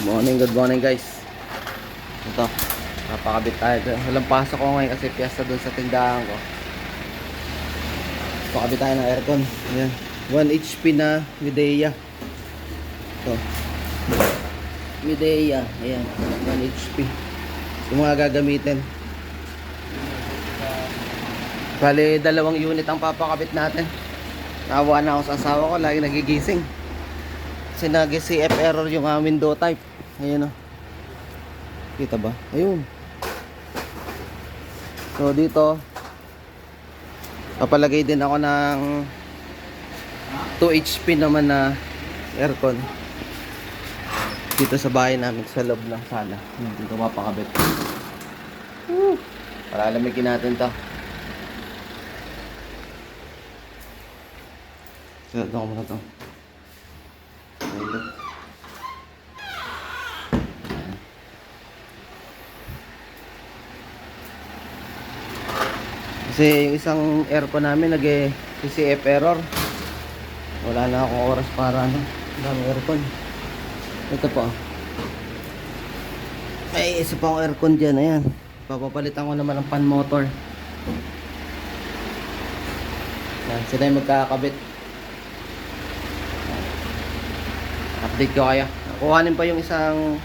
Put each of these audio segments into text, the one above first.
Good morning guys. Ito, napakabit tayo. Walang pasok ko ngayon kasi piyesta doon sa tindahan ko. Pakabit tayo ng aircon. Ayan. 1 HP na Midea. Ito. Midea. Ayan. 1 HP. Yung mga gagamitin. Bali, 2 unit ang papakabit natin. Nawa na ako sa asawa ko. Lagi nagigising. Kasi nag-CF error yung window type. Ayan o. Kita ba? Ayun. So dito papalagay din ako ng 2 HP naman na aircon dito sa bahay namin sa loob ng sala. Dito mapakabit. Para alamigin natin to. So ito ko muna to. Kasi yung isang aircon namin nag-CF error. Wala na akong oras para ng aircon. Ito po. Ay, isa pa akong aircon dyan. Ayan. Papapalitan ko naman ng fan motor. Yan, sila yung magkakabit. Update ko kaya. Kuhanin pa yung isang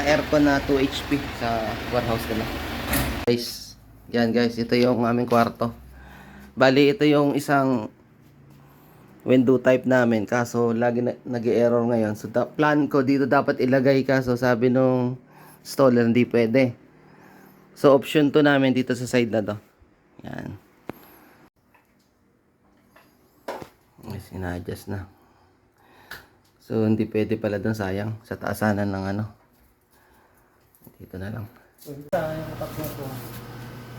aircon na 2 HP sa warehouse nila. Guys. Yan guys, ito yung aming kwarto. Bali, ito yung isang window type namin. Kaso, lagi nag-error ngayon. So, plan ko dito dapat ilagay. Kaso, sabi nung installer, hindi pwede. So, option 2 namin dito sa side na to. Yan. Yes, ina-adjust na. So, hindi pwede pala doon, sayang. Sa taasanan ng ano. Dito na lang.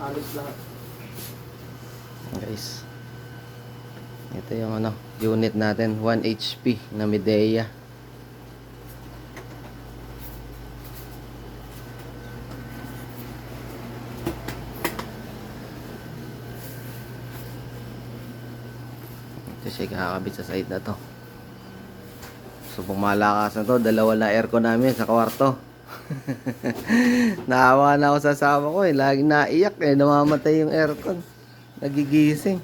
Alis lahat. Guys. Ito yung unit natin, 1 HP na Midea. Ito siya kakabit sa side na to. So kung malakas na to, 2 na aircon namin sa kwarto. Naawa na ako sa asawa ko laging naiyak namamatay yung aircon, nagigising.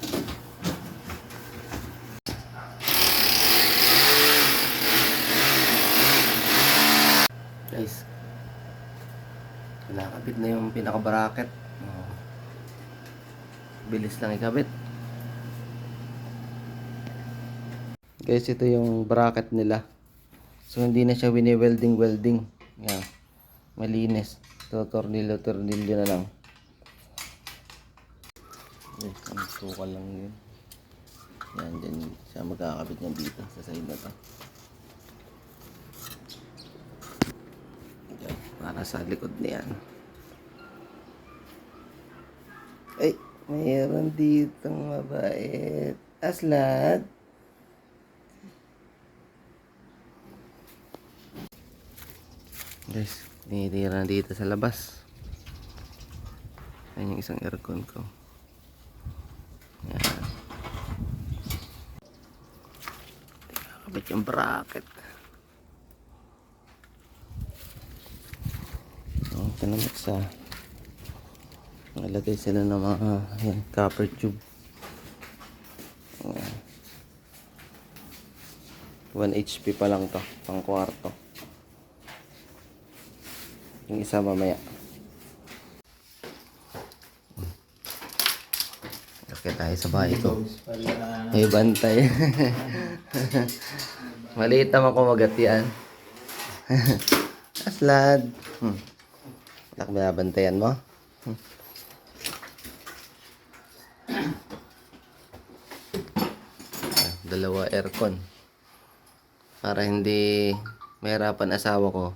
Guys, nakakabit na yung pinaka bracket. Bilis lang ikabit. Guys, ito yung bracket nila. So hindi na siya wini-welding. Yan. Malinis. Ito, tornilyo na lang. Ang sukal lang yun. Yan, dyan siya magkakabit niya dito sa side na to. Yan, para sa likod niyan. Ay, mayroon ditong mabait. Aslad. Guys, tinitira na dito sa labas. Ayan yung isang aircon ko. Ayan. Nakakabit yung bracket. Ito naman sa nalagay sila ng mga copper tube. Ayan. 1 HP pa lang to, pang kwarto. Yung isa mamaya. Okay tayo sa bahay ko. May bantay. Maliit naman kumagat yan. Aslad. Anak, binabantayan mo? 2 aircon. Para hindi mahirapan asawa ko.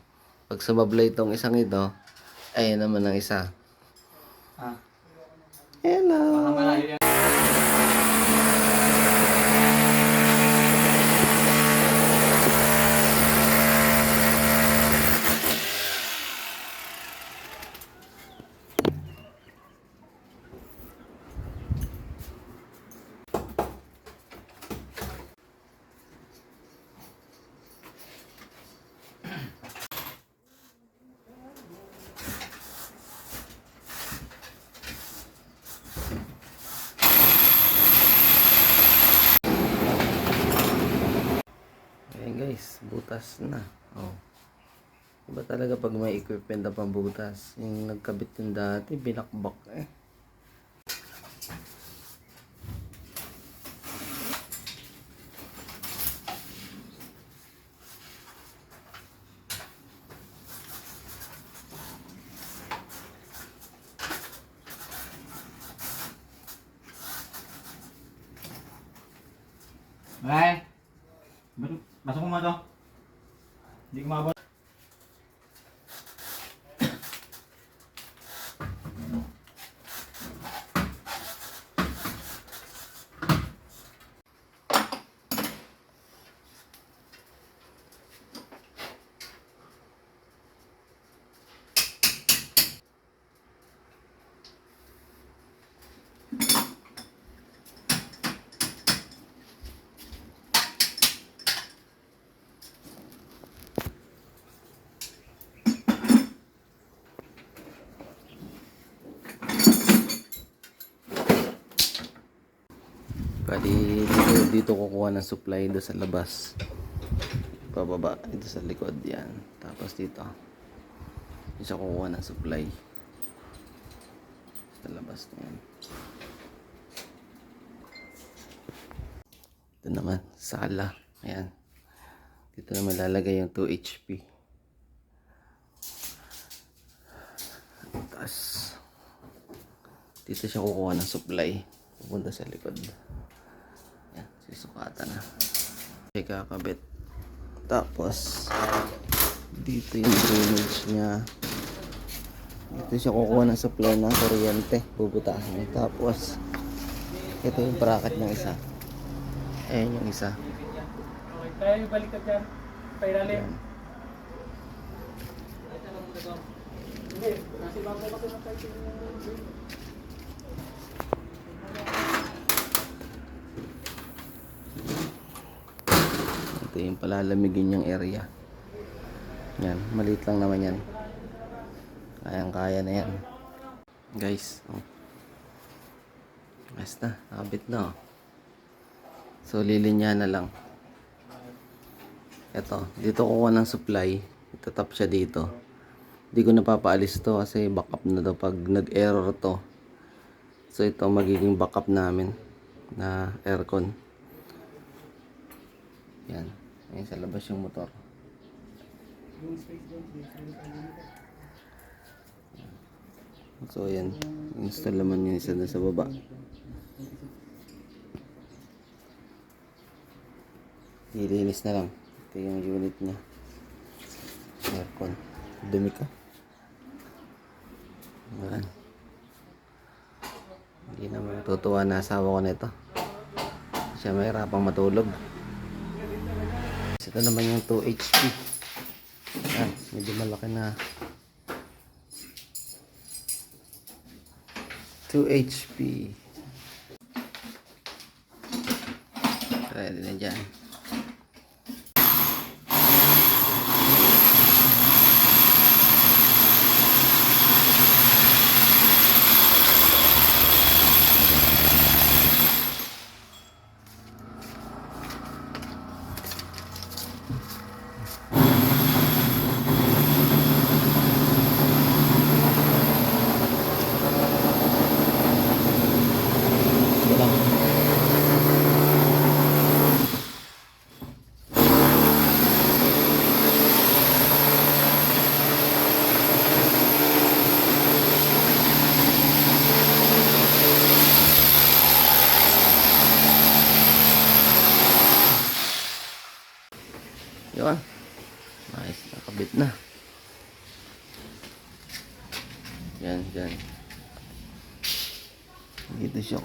Pag sumablay itong isang ito, ayun naman ang isa. Hello! butas na. Oh. Iba talaga pag may equipment na pambutas. Yung nagkabit yung dati, binakbak eh. Ay! Pasok mo to. Hindi ko mabot. Bali, dito kukuha ng supply doon sa labas. Pababa, ito sa likod yan. Tapos dito. Dito siya kukuha ng supply. Sa labas na yan. Ito naman, sala. Ayan. Dito naman lalagay yung 2 HP. Tapos, dito siya kukuha ng supply. Pupunta sa likod. Yan, sisukatan na. Okay, kakabit. Tapos, dito yung drainage niya. Dito siya kukuha ng supply ng kuryente. Bubutahin niya. Tapos, ito yung bracket ng isa. Ayan yung isa. Okay, tayo balik ka dyan. Pailalim. Ayan. Hindi, kasi bago ako na tayo. Ito yung palalamigin yung area. Yan, maliit lang naman yan. Kayang-kaya na yan. Guys, oh. Basta, nakabit na oh. So, lilinyahan na lang. Ito, dito kukuha ng supply. Itatap siya dito. Hindi ko napapaalis to kasi backup na to pag nag-error to. So, ito magiging backup namin na aircon. Yan. Ayan sa labas yung motor. So, ayan. Install naman yung isa na sa baba. Nilinis na lang. Ito yung unit niya. Aircon. Dumi ka. Ayan. Hindi na matutuwa na asawa ko nito. Siya mahirapang matulog. Ito naman yung 2 HP. Ayan. Medyo malaki na. 2 HP. Ready na dyan. Ito lang. Yun. Nice. Nakabit na. Yan, yan. Dito siya.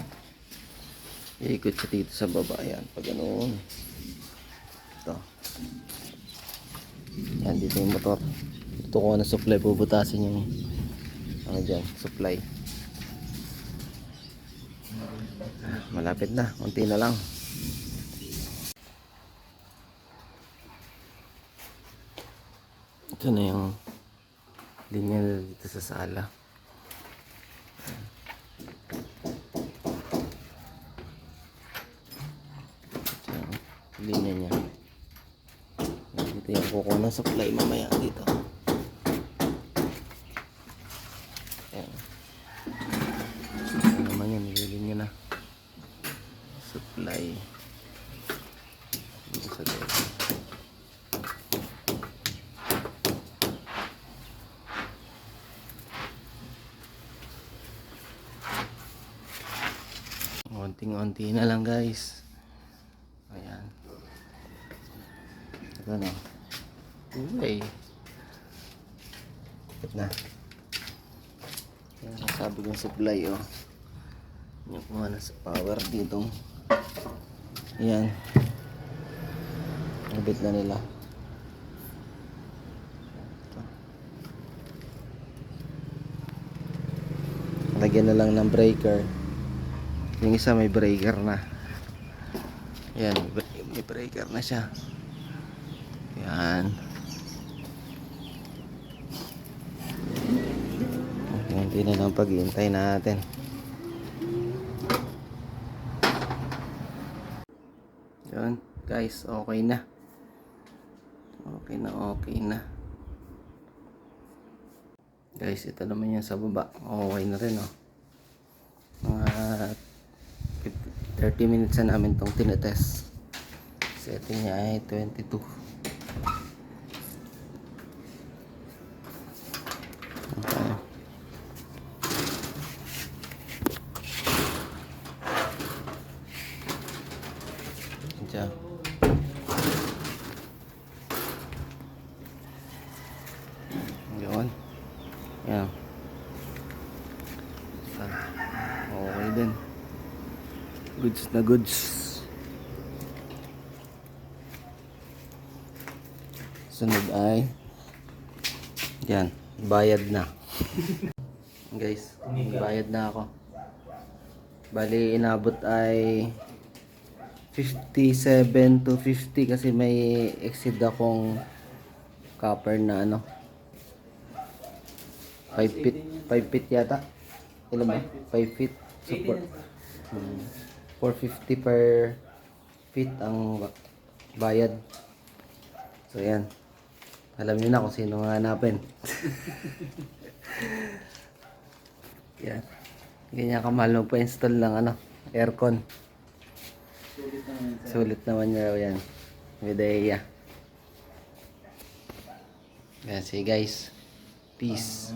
Iikot siya dito sa baba. Yan. Pag ganoon. Ito. Yan. Dito yung motor. Dito ko na supply. Bubutasin yung ano dyan. Supply. Malapit na. Unti na lang. Ito na yung linya na dito sa sala. Ito yung linya niya. Dito yung ng supply mamaya dito. Ayan. Ano naman yan, nililin nyo na. Supply. Dito sa loob. Unting-unti na lang guys. Ayan. Ito na. Uy. Ito na. Yan, sabi kong supply oh. Yung kuha na sa power dito. Ayan. Nabit na nila. Ito. Lagyan na lang ng breaker. Yung isa may breaker na. Ayan, may breaker na siya. Ayan. Hindi na lang pag-iintay natin. Ayan, guys, okay na. Okay na. Guys, ito naman yan sa baba. Okay na rin, oh. Mga 30 minutes na namin itong tinetest. Setting niya ay 22. Okay. Diyan. Yun. Yan. Okay din. Goods na goods. Sunod ay yan, bayad na. Guys, bayad na ako. Bali inabot ay 57 to 50 kasi may exceed akong copper na ano 5 feet, 5 feet yata. Ilan ba? 5 feet support. 450 per feet ang bayad. So yan. Alam niyo na kung sino nga hanapin. Yan. Ganyan kamahal magpa-install ng ano, aircon. Sulit naman niya yan. Medaya. Yan, see guys. Peace.